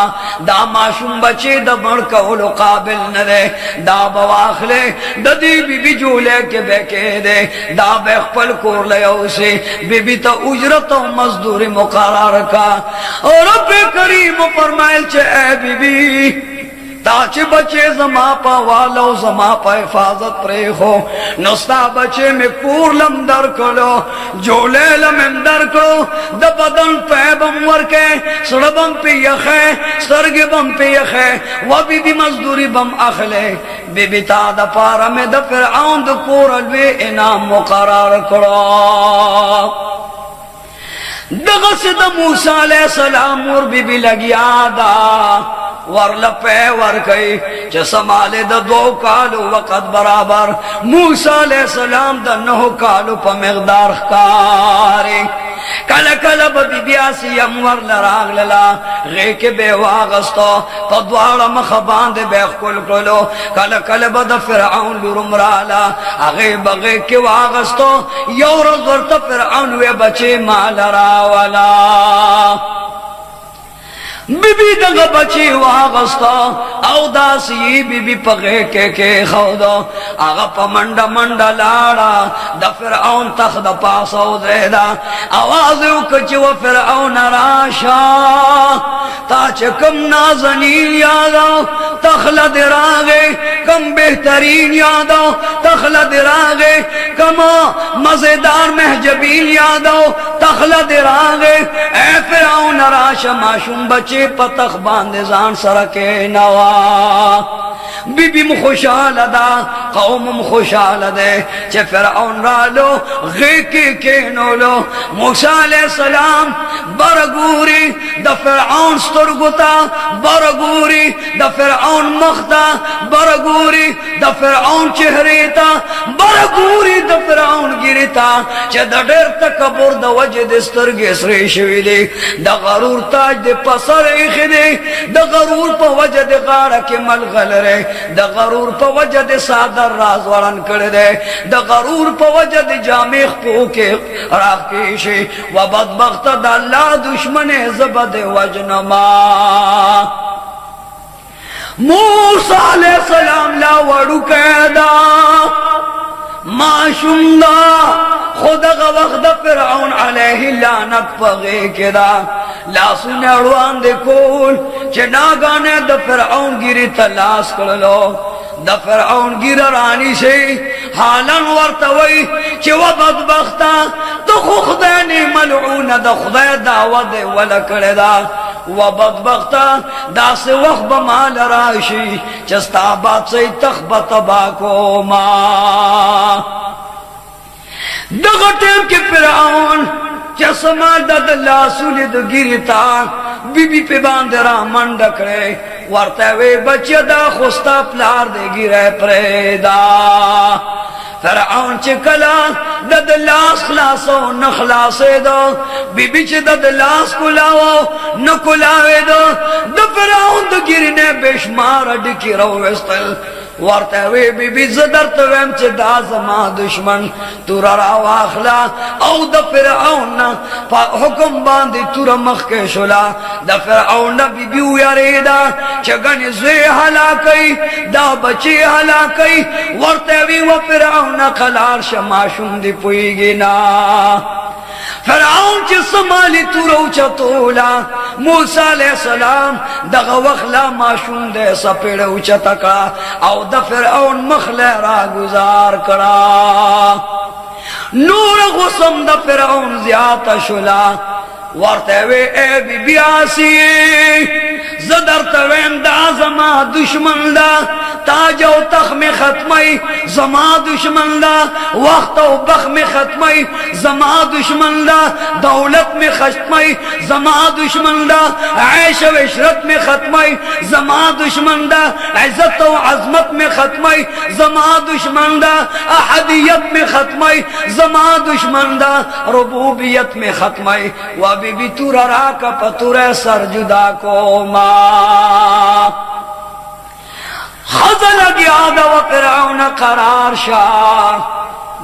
दा माशुम बचे द बड़कौलो काबिल न दे दा बवाखले ददी बीबी जोले के बेके दे दा बेखपल कोर ले उसे बीबी तो उजरत और मजदूरी मुकर्रर का और रब करीम फरमाइल चे ए बीबी ताचे बचे जमा पा वालो जमा पा हिफाजत प्रे हो नस्ता बचे में कूर लमदर करो जोले लमदर करो द बदन पे बमवर के सड़बम पे यखे सरगे बम पे यखे वो बीबी मजदूरी बम अखले बीबी ता द पारा में द फिरौन द कोर अलवे इनाम मुकर्रर करो दगस द मूसा अलैहिस्सलाम और बीबी लगिया दा वर लपे वर गई च समाले द दो कालो वक़्त बराबर मूसा अलैहिस्सलाम द नौ कालो प मिक़दार कारी कल कल बीबी आसिया वर लराग लला गे के बेवागस्तो तो द्वारा मखबान दे बेखकुल कलो कल कल बद फिरौन लुरमराला आगे बगे के वागस्तो योर ज़रत फिरौन वे बचे मालरा वाला बीबी दगा बची वागस्ता औ दासी बीबी पगे के खौदो आगा पमंडा मंडा लाड़ा द फिरौन तख्त पासो देदा आवाज उकच व फिरौन राशा ताच कम नाज़नीन यादो तखलद रागे कम बेहतरीन यादो तखलद रागे कम मजेदार महजबीन यादो तखलद रागे ए फिरौन राशा माशूम बचे पतख बांधे जान सरके नवा बीबी खुशाल दा कौम खुशाल दे चे फिरौन रालो गे के नोलो मूसा अलैहि सलाम बरगूरी द फिरौन स्तरगुता बरगूरी द फिरौन मखता बरगूरी द फिरौन चेहरेता बरगूरी द फिरौन गिरता चे द डेर तकबर द वजद स्तरगे सरे शविदे द गरूर ताज दे पसर खिदे द गरूर प वजद गारा के मलगल रे द गरूर प वजद सादर राज वरन कर दे द गरूर प वजद जामिख पो के राकेशे व बदबख्त द अल्लाह दुश्मन जबद वजनमा मूसा अलैहि सलाम ला वडू कैदा माशुंदा खुदा का वक्त फिरौन अलैहि लानत पगे केदा लासुने अड़वान देखोल चना गाने द फिरौन गिरी तलाश कर लो द फिरौन गिरा रानी से हालन वर्तवई चे व बदबख्ता तो खुदा ने मलऊन द खुदा दावत वला करेदा व बदबख्ता दा से वक्त बमाल राशि चस्ता बात से तखबत बाको मा दगा टेम के फिरौन चसमा ददला सुलिद गिरता बीबी पे बांधरा मंडकड़े वर्तवे बचदा खुस्ता प्लार दे गिरे प्रेदा फिरौन चिकला ददलास खलासो न खलासे दो बीबी च ददलास कुलाओ न कुलावे दो द फिरौन द गिरने बेशुमार अडकी रोवेस्तल वर्तवे बीबी जदरत वेम च दाजमा दुश्मन तुरा वाखला औ द फिरौन हुक्म बांधी तुरा मख के शुला द फिरौन बीबी यारेदा चगन जे हलाकई दा बचे हलाकई वर्तवी व फिरौन खलार शमाशुम दी पुईगी ना फिरौन च समाली तुरो चतोला मूसा अलैहि सलाम दगा वखला माशूम दे सपेड़ उचा तका औ द फिरौन मखले रा गुजार करा नूर गुसम द फिरौन ज्यादा शुला वर्तवे ए बियासी जदर तवेम दा जमा दुश्मन दा ताजो तख में खत्मई जमा दुश्मन दा वक्त बख में खत्मई जमा दुश्मन दा दौलत में खत्मई जमा दुश्मन दा ऐश व इशरत में खत्मई जमा दुश्मन दा इज्जत व अजमत में खत्मई जमा दुश्मन दा अहदियत में खत्मई जमा दुश्मन दा रुबूबियत में खत्मई व बीबी तुरा का पतुरे सर जुदा को मा खजल गया द फिरौन करार शार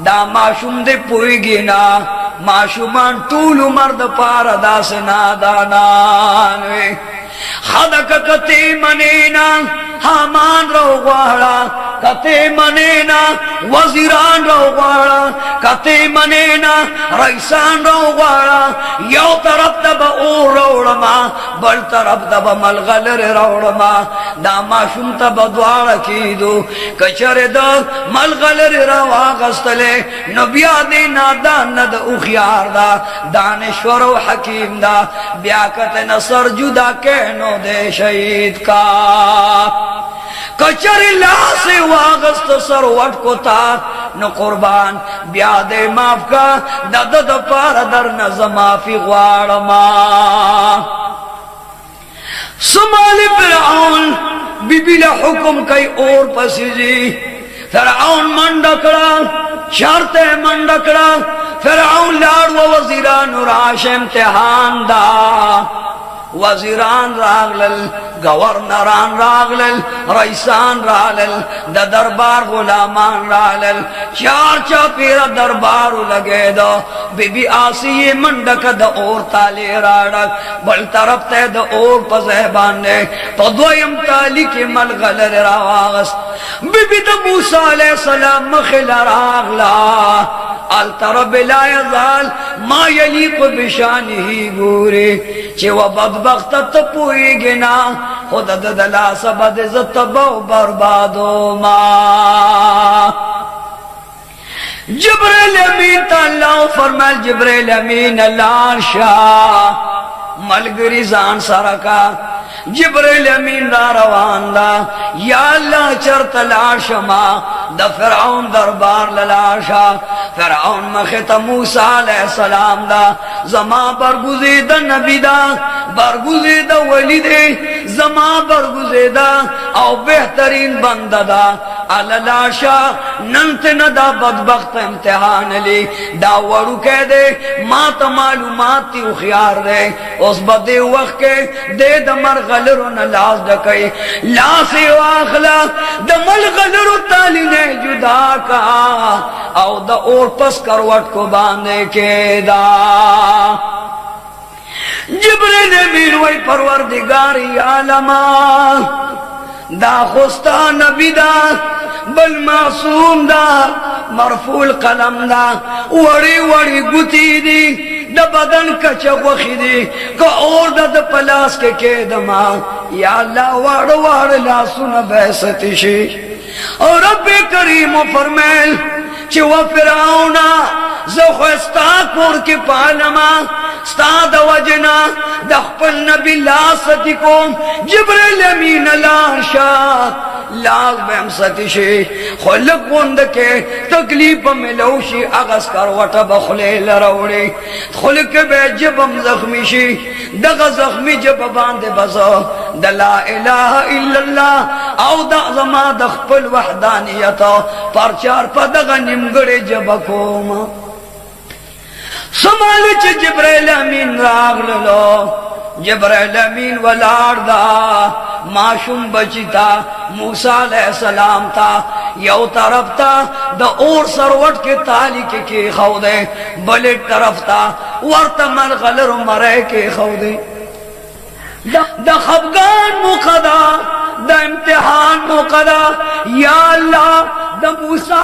दा माशूम दे पुईगी ना माशूमान टूल मर्द पार दास नादानान खदक कते मनेना हामान रो ग्वाड़ा कते मनेना वजीरान रो ग्वाड़ा कते मनेना रईसान रो ग्वाड़ा यो तरफ दब ओ रोड़मा बल तरफ दब मलगल रे रोड़मा दामा शुम तब द्वार की दो कचरे द मलगल रे रवा गस्तले नबिया दे नादान नद उखियार दा दानेश्वर व हकीम दा ब्याकत नसर जुदा के नो दे शहीद का कचरी ला से वागस्त सरवट को था न कुर्बान ब्यादे माफ का दद द पार दर न माफी ग्वाड़मा समाली फिरौन बीबी ने हुक्म कई और पसीजी फिरौन मंडकड़ा शर्ते मंडकड़ा फिरौन लाड़ व वजीरा नुराश इम्तिहान दा वजीरान रागलल, गवर्नरान रागलल, रईसान रागलल, द दरबार गुलामान रागलल, चार चापीरा दरबार लगे दो। बीबी आसिये मंडक द और ताले राडक, बल तरफ ते द और पज़हबान ने, तो द्वयम ताली के मलगलर रावागस। बीबी द मूसा अलैहिस्सलाम मखिला रागला, अल तरब ला यज़ाल मा यलीक बिशानिही गोरे, चे व बदबख्त तपुएगे ना, खुद दला सबद ज़तबो बर्बादो मा। जिब्रील अमीन अल्लाह फरमाल, जिब्रील अमीन अल्लाह शाह मलगरी जान सरका, जिब्रील अमीन रा रवान दा, या अल्लाह चर तलाशमा द फिरौन दरबार ललाशा। फिरौन मखित मूसा अलैहिस्सलाम दा, जमा बरगुज़ेदा नबी दा, बरगुज़ेदा वली दे, जमा बरगुज़ेदा औ बेहतरीन बंदा दा। अललाशा नंत नदा बदबख्त इम्तिहान ली दा वड़ू कह दे, मात मालूमात ती उखियार दे, उस बदे वक्त के दे दमर गलरो न लाश डकई, लाशे वाखला दमल गलरो ताली ने जुदा का, औ द और पस करवट को बांधे के दा। जिब्रील अमीन वही परवरदिगारी आलमा दा खुस्ता नबी दा, बल मासूम दा, मरफूल कलम दा, वड़ी वड़ी गुती दी, द बदन कच वखी दी का और द पलास के दमा। या अल्लाह वाड़ वाड़ ला सुन बैसती शी। और रब करीम फरमैल चे व फिरौना ज़ख़्स्ता कोर के पालमा स्ता द वजना द खपल नबी लासती को जिब्रील अमीन लाशा लाग बहम सतिशे खुलक बुंद के तकलीफ में लौशी अगस कर वट बखले लरौड़े खुलक बे जबम जख्मी शी दग जख्मी जब बांधे बसो द ला इलाहा इल्लल्लाह औ द ज़मा द खपल वहदानियत परचार पदग निमगड़े जब कोमा समाल च जिब्रील अमीन रागलो। जिब्रील अमीन वलारदा माशूम बचिता मूसा अलैहिस्सलाम था, यौ तरफ था द और सरवट के ताली के खौदे, बले तरफ था वर्तमन गलर मरे के खौदे। द खफगान मुकदा द इम्तिहान मुकदा। या अल्लाह द मूसा